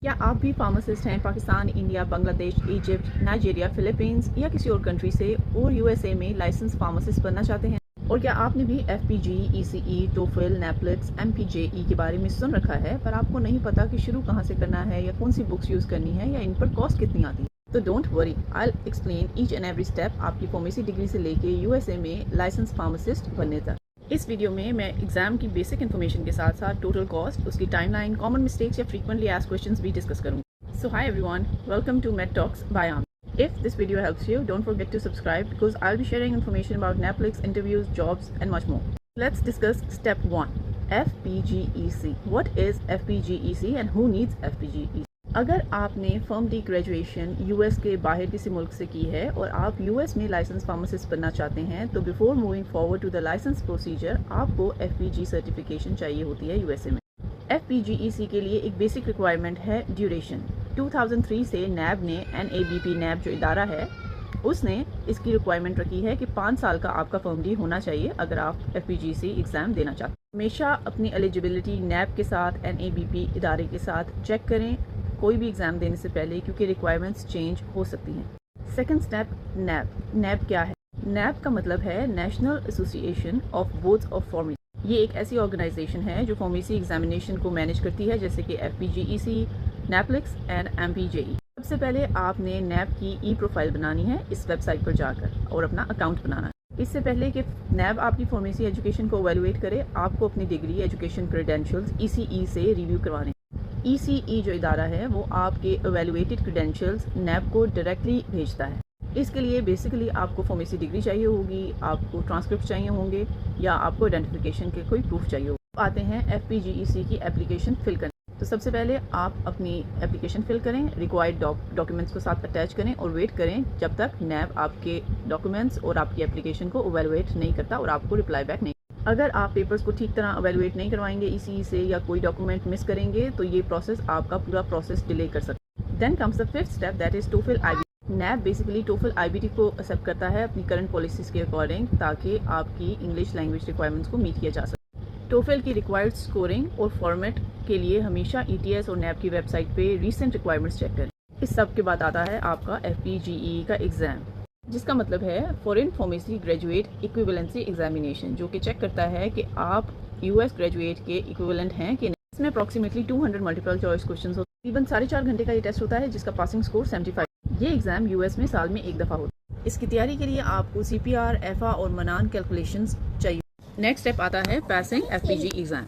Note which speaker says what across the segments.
Speaker 1: क्या आप भी फार्मासिस्ट हैं Pakistan, India, Bangladesh, Egypt, Nigeria, Philippines या किसी और कंट्री से और यूएसए में लाइसेंस फार्मासिस्ट बनना चाहते हैं? और क्या आपने भी एफपीजी, ईसीई, टोफल, नेपलिक्स, एमपीजेई के बारे में सुन रखा है पर आपको नहीं पता कि शुरू कहाँ से करना है या कौन सी बुक्स यूज़ करनी है या इन पर कॉस्ट कितनी आती है? तो don't worry, I explain each and every step आपकी फार्मेसी डिग्री से लेके यूएसए में लाइसेंस फार्मासिस्ट बनने तक। इस वीडियो में मैं एग्जाम की बेसिक इन्फॉर्मेशन के साथ साथ टोटल कॉस्ट, उसकी टाइमलाइन, कॉमन मिस्टेक्स या फ्रीक्वेंटली आस्क्ड क्वेश्चंस भी डिस्कस करूंगी। So hi everyone, welcome to med talks by आम। If this video helps you, don't forget to subscribe because I'll be sharing information about NAPLIX, interviews, jobs and much more. Let's discuss step 1. FPGEC. What is FPGEC and who needs FPGEC? अगर आपने firm D graduation US के बाहर किसी मुल्क से की है और आप यूएस में लाइसेंस फार्मासिस्ट बनना चाहते हैं तो before moving forward to the licence procedure आपको एफपीजी सर्टिफिकेशन चाहिए होती है यूएसए में। एफपीजीईसी के लिए एक बेसिक रिक्वायरमेंट है ड्यूरेशन। 2003 से नैब ने नैब जो इदारा है उसने इसकी रिक्वायरमेंट रखी है कि 5 साल का आपका फर्म डी होना चाहिए अगर आप एफपीजीईसी एग्ज़ाम देना चाहते हैं। हमेशा अपनी एलिजिबिलिटी नैब के साथ इदारे के साथ चेक करें कोई भी एग्ज़ाम देने से पहले, क्योंकि रिक्वायरमेंट्स चेंज हो सकती हैं। सेकंड स्टेप, नैब। नैब क्या है? नैब का मतलब है national association of boards of pharmacy. ये एक ऐसी ऑर्गेनाइजेशन है जो फार्मेसी एग्जामिनेशन को मैनेज करती है, जैसे कि एफपीजीईसी, नेपलिक्स एंड एमपीजेई। सबसे पहले आपने नैब की ई प्रोफाइल बनानी है इस वेबसाइट पर जाकर और अपना अकाउंट बनाना है। इससे पहले कि नैब आपकी फार्मेसी एजुकेशन को एवेलुएट करे, आपको अपनी डिग्री, एजुकेशन क्रेडेंशियल्स ईसीई से रिव्यू करवाने। ईसीई जो इदारा है वो आपके एवेलुएटेड क्रेडेंशियल्स नैब को डायरेक्टली भेजता है। इसके लिए बेसिकली आपको फार्मेसी डिग्री चाहिए होगी, आपको ट्रांसक्रिप्ट चाहिए होंगे या आपको आइडेंटिफिकेशन के कोई प्रूफ चाहिए होगा। आते हैं एफपीजीईसी की एप्लीकेशन फिल करने। तो सबसे पहले आप अपनी एप्लीकेशन फिल करें, रिक्वायर्ड डॉक्यूमेंट्स को साथ अटैच करें और वेट करें जब तक नैब आपके डॉक्यूमेंट्स और आपकी एप्लीकेशन को एवेलुएट नहीं करता और आपको रिप्लाई बैक नहीं। अगर आप पेपर्स को ठीक तरह एवेलुएट नहीं करवाएंगे ईसीई से या कोई डॉक्यूमेंट मिस करेंगे तो ये प्रोसेस आपका पूरा प्रोसेस डिले कर सकता है। Then comes the fifth step, that is TOEFL iBT. NAB basically TOEFL iBT को एक्सेप्ट करता है अपनी करंट पॉलिसीज के अकॉर्डिंग, ताकि आपकी इंग्लिश लैंग्वेज रिक्वायरमेंट्स को मीट किया जा सके। टोफल की रिक्वायर्ड स्कोरिंग और फॉर्मेट के लिए हमेशा ईटीएस और नैब की वेबसाइट पे रीसेंट रिक्वायरमेंट्स चेक करें। इस सब के बाद आता है आपका एफपीजीई का एग्जाम, जिसका मतलब है foreign pharmacy graduate equivalency examination, जो कि चेक करता है कि आप यूएस ग्रेजुएट के इक्विवेलेंट हैं कि नहीं। इसमें अप्रॉक्सीमेटली 200 मल्टीपल चॉइस क्वेश्चन होते हैं। तकरीबन 4.5 घंटे का ये टेस्ट होता है, जिसका पासिंग स्कोर 75। ये एग्जाम यूएस में साल में एक दफ़ा होता है। इसकी तैयारी के लिए आपको सीपीआर, एफा और मनान कैलकुलेशंस चाहिए। नेक्स्ट स्टेप आता है पासिंग एफपीजी एग्जाम।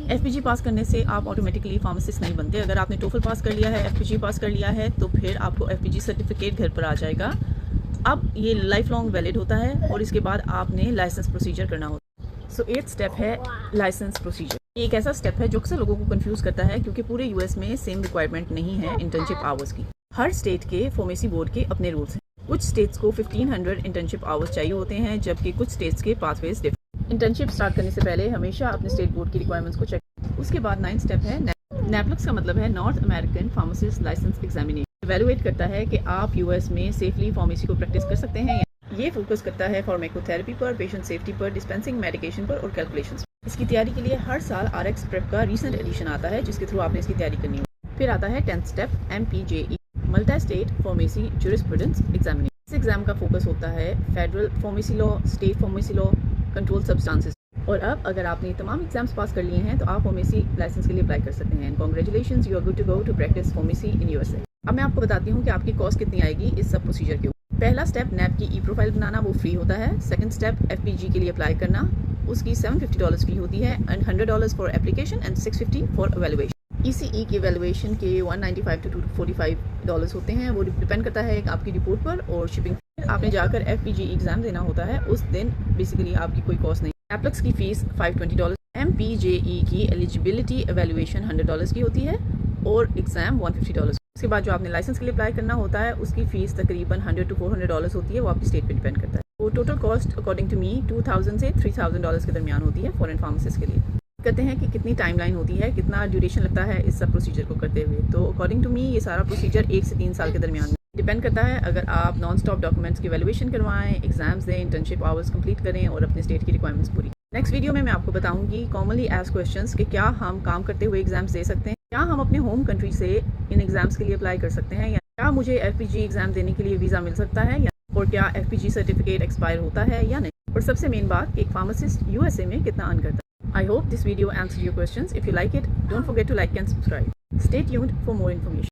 Speaker 1: एफपीजी पास करने से आप ऑटोमेटिकली फार्मासिस्ट नहीं बनते। अगर आपने टोफल पास कर लिया है, एफपीजी पास कर लिया है, तो फिर आपको एफपीजी सर्टिफिकेट घर पर आ जाएगा। अब ये लाइफ लॉन्ग वैलिड होता है और इसके बाद आपने लाइसेंस प्रोसीजर करना होता है। सो 8th स्टेप है लाइसेंस प्रोसीजर। ये एक ऐसा स्टेप है जो अक्सर लोगों को कंफ्यूज करता है, क्योंकि पूरे यूएस में सेम रिक्वायरमेंट नहीं है इंटर्नशिप आवर्स की। हर स्टेट के फार्मेसी बोर्ड के अपने रूल्स हैं। कुछ स्टेट्स को 1500 इंटर्नशिप आवर्स चाहिए होते हैं, जबकि कुछ स्टेट्स के पाथवेज डिफरेंट। इंटर्नशिप स्टार्ट करने से पहले हमेशा अपने स्टेट बोर्ड की रिक्वायरमेंट्स को चेक। उसके बाद 9th स्टेप है नेपलिक्स का मतलब है North American pharmacist licence examination. Evaluate करता है कि आप यूएस में सेफली फार्मेसी को प्रैक्टिस कर सकते हैं। ये फोकस करता है फार्माकोथेरेपी पर, पेशेंट सेफ्टी पर, डिस्पेंसिंग मेडिकेशन पर और कैलकुलेशंस। इसकी तैयारी के लिए हर साल आरएक्स प्रेप का रीसेंट एडिशन आता है, जिसके थ्रू आपने इसकी तैयारी करनी है। फिर आता है 10th step MPJE, multi state pharmacy jurisprudence examination. इस एग्जाम का फोकस होता है federal pharmacy law, state pharmacy law, control substances. और अब अगर आपने तमाम एग्जाम्स पास कर लिए हैं तो आप फार्मेसी लाइसेंस के लिए अप्लाई कर सकते हैं। Congratulations, you are good to go to practise pharmacy in USA. अब मैं आपको बताती हूँ कि आपकी कॉस्ट कितनी आएगी इस सब प्रोसीजर के ऊपर। पहला स्टेप नैब की ई प्रोफाइल बनाना, वो फ्री होता है। सेकंड स्टेप एफपीजी के लिए अप्लाई करना, उसकी $750 फी होती है and $100 for application and $650 for evaluation. ECE की एवेलुएशन के 195 to $245 होते हैं, वो डिपेंड करता है आपकी रिपोर्ट पर और शिपिंग। आपने जाकर एफपीजी एग्जाम देना होता है, उस दिन बेसिकली आपकी कोई कॉस्ट नहीं। नेपलिक्स की फीस $520। एमपीजेई की एलिजिबिलिटी एवेलुएशन $100 की होती है और एग्जाम $150। उसके बाद जो आपने लाइसेंस के लिए अप्लाई करना होता है उसकी फीस तकरीबन $100 to $400 होती है, वो आपकी स्टेट पे डिपेंड करता है। वो total cost according to me $2000 से $3000 के दरमियान होती है फॉरेन फार्मासिस्ट के लिए। कहते हैं कि कितनी टाइमलाइन होती है, कितना ड्यूरेशन लगता है इस सब प्रोसीजर को करते हुए, तो अकॉर्डिंग टू मी ये सारा प्रोसीजर 1 से 3 साल के दरमियान डिपेंड करता है। अगर आप नॉन स्टॉप डॉक्यूमेंट्स की वैल्यूएशन करवाएं, एग्जाम्स दें, इंटर्नशिप आवर्स कंप्लीट करें और अपने स्टेट की रिक्वायरमेंट्स पूरी। नेक्स्ट वीडियो में मैं आपको बताऊंगी कॉमनली आस्क्ड क्वेश्चंस कि क्या हम काम करते हुए एग्जाम्स दे सकते हैं। क्या हम अपने होम कंट्री से इन एग्ज़ाम्स के लिए अप्लाई कर सकते हैं, या क्या मुझे एफपीजी एग्ज़ाम देने के लिए वीज़ा मिल सकता है, या और क्या एफपीजी सर्टिफिकेट एक्सपायर होता है या नहीं, और सबसे मेन बात कि एक फार्मासिस्ट यूएसए में कितना अर्न करता है। I hope this video answers your questions. If you like it, don't forget to like and subscribe. Stay tuned for more information.